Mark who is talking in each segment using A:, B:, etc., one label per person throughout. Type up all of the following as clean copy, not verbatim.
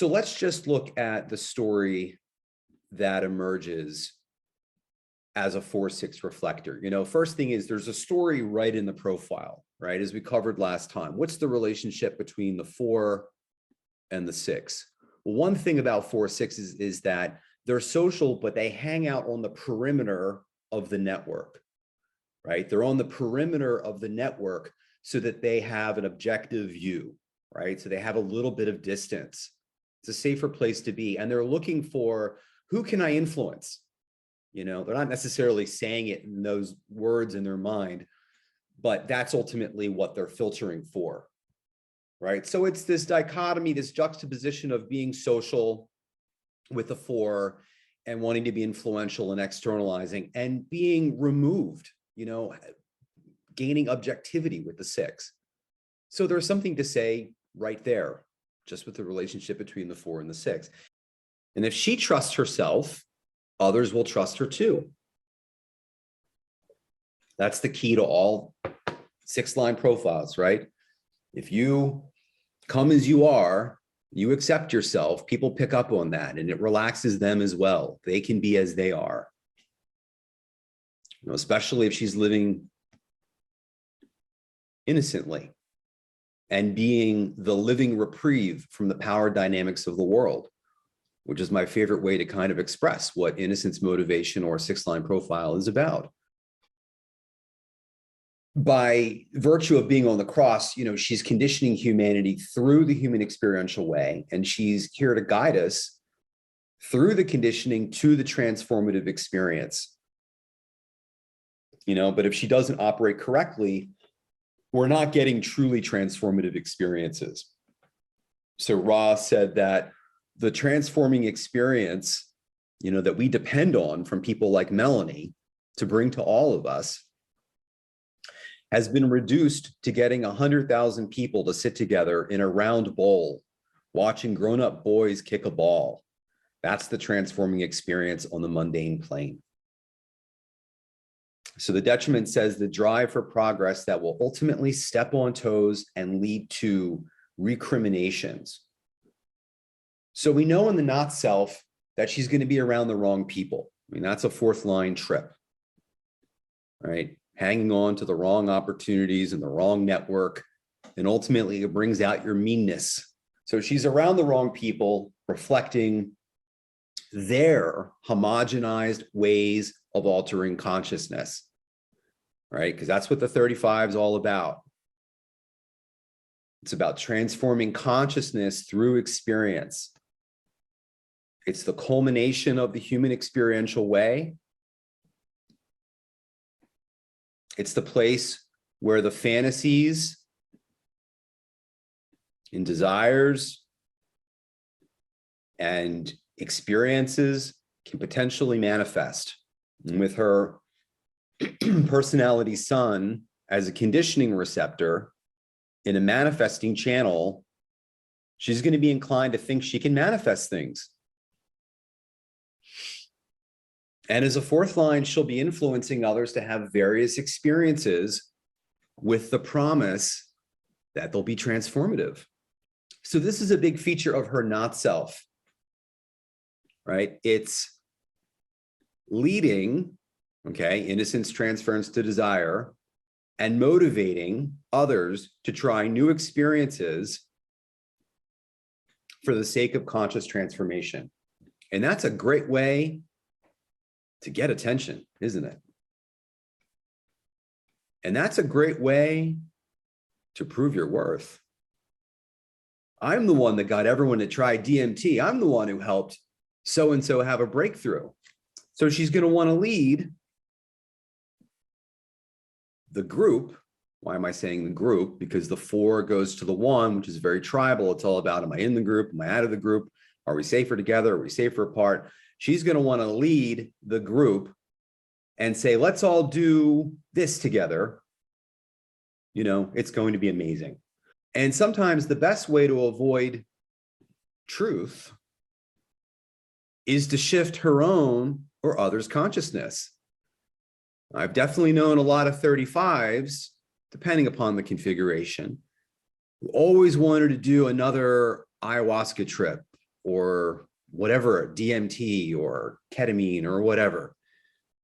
A: So let's just look at the story that emerges as a 4-6 reflector. First thing is there's a story right in the profile, right? As we covered last time. What's the relationship between the 4 and the 6? Well, one thing about 4-6 is that they're social, but they hang out on the perimeter of the network, right? They're on the perimeter of the network so that they have an objective view, right? So they have a little bit of distance. It's a safer place to be. And they're looking for, who can I influence? They're not necessarily saying it in those words in their mind, but that's ultimately what they're filtering for, right? So it's this dichotomy, this juxtaposition of being social with the 4 and wanting to be influential and externalizing, and being removed, gaining objectivity with the 6. So there's something to say right there, just with the relationship between the 4 and the 6. And if she trusts herself, others will trust her too. That's the key to all 6-line profiles, right? If you come as you are, you accept yourself, people pick up on that, and it relaxes them as well. They can be as they are. Especially if she's living innocently and being the living reprieve from the power dynamics of the world, which is my favorite way to kind of express what innocence, motivation, or 6-line profile is about. By virtue of being on the cross, she's conditioning humanity through the human experiential way, and she's here to guide us through the conditioning to the transformative experience. But if she doesn't operate correctly, we're not getting truly transformative experiences. So Ra said that the transforming experience, that we depend on from people like Melanie to bring to all of us, has been reduced to getting 100,000 people to sit together in a round bowl, watching grown-up boys kick a ball. That's the transforming experience on the mundane plane. So the detriment says the drive for progress that will ultimately step on toes and lead to recriminations. So we know in the not self that she's going to be around the wrong people. That's a 4th-line trip, right? Hanging on to the wrong opportunities and the wrong network. And ultimately it brings out your meanness. So she's around the wrong people, reflecting their homogenized ways of altering consciousness, right? Because that's what the 35 is all about. It's about transforming consciousness through experience. It's the culmination of the human experiential way. It's the place where the fantasies and desires and experiences can potentially manifest. And with her personality sun as a conditioning receptor in a manifesting channel, she's going to be inclined to think she can manifest things. And as a 4th-line, she'll be influencing others to have various experiences with the promise that they'll be transformative. So this is a big feature of her not self, right? It's leading, innocence, transference to desire, and motivating others to try new experiences for the sake of conscious transformation. And that's a great way to get attention, isn't it? And that's a great way to prove your worth. I'm the one that got everyone to try DMT. I'm the one who helped so-and-so have a breakthrough. So she's going to want to lead the group. Why am I saying the group? Because the 4 goes to the 1, which is very tribal. It's all about, am I in the group? Am I out of the group? Are we safer together? Are we safer apart? She's going to want to lead the group and say, let's all do this together. It's going to be amazing. And sometimes the best way to avoid truth is to shift her own or others' consciousness. I've definitely known a lot of 35s, depending upon the configuration, who always wanted to do another ayahuasca trip or whatever, DMT or ketamine or whatever,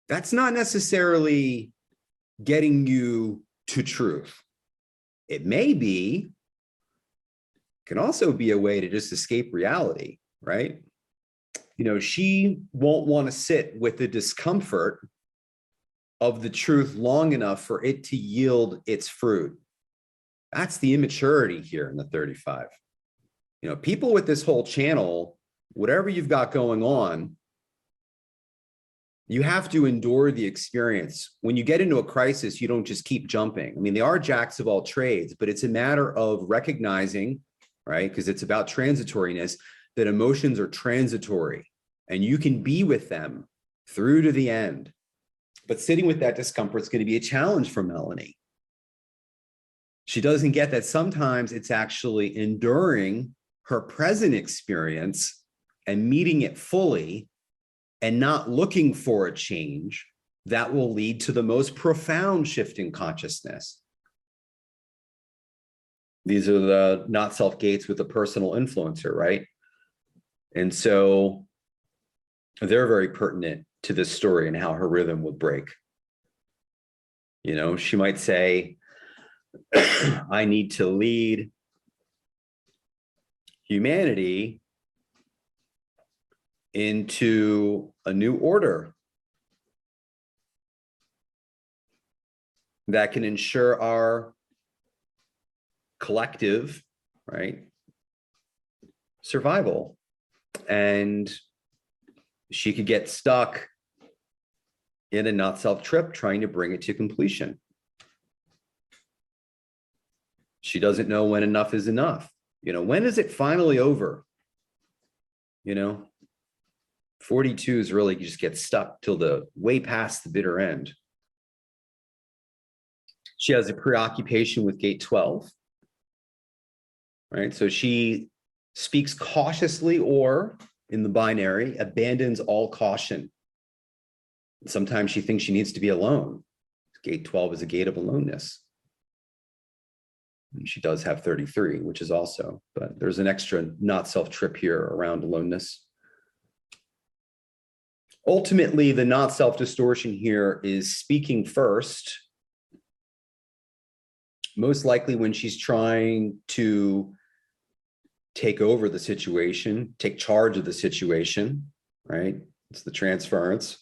A: that's not necessarily getting you to truth. It may be, can also be a way to just escape reality, right? You know, she won't want to sit with the discomfort of the truth long enough for it to yield its fruit. That's the immaturity here in the 35. You know, people with this whole channel, whatever you've got going on, you have to endure the experience. When you get into a crisis, you don't just keep jumping. I mean, they are jacks of all trades, but it's a matter of recognizing, right? Because it's about transitoriness, that emotions are transitory and you can be with them through to the end. But sitting with that discomfort is going to be a challenge for Melanie. She doesn't get that sometimes it's actually enduring her present experience and meeting it fully and not looking for a change that will lead to the most profound shift in consciousness. These are the not self gates with a personal influencer, right? And so they're very pertinent to this story and how her rhythm would break. You know, she might say, I need to lead humanity into a new order that can ensure our collective, right, survival. And she could get stuck in a not self trip trying to bring it to completion. She doesn't know when enough is enough. You know, when is it finally over? You know, 42s really just get stuck till the way past the bitter end. She has a preoccupation with gate 12, right? So she speaks cautiously, or in the binary, abandons all caution. Sometimes she thinks she needs to be alone. Gate 12 is a gate of aloneness. And she does have 33, which is also, but there's an extra not self trip here around aloneness. Ultimately, the not self distortion here is speaking first, most likely when she's trying to take over the situation, take charge of the situation, right? It's the transference.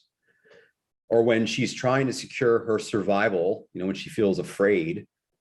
A: Or when she's trying to secure her survival, you know, when she feels afraid,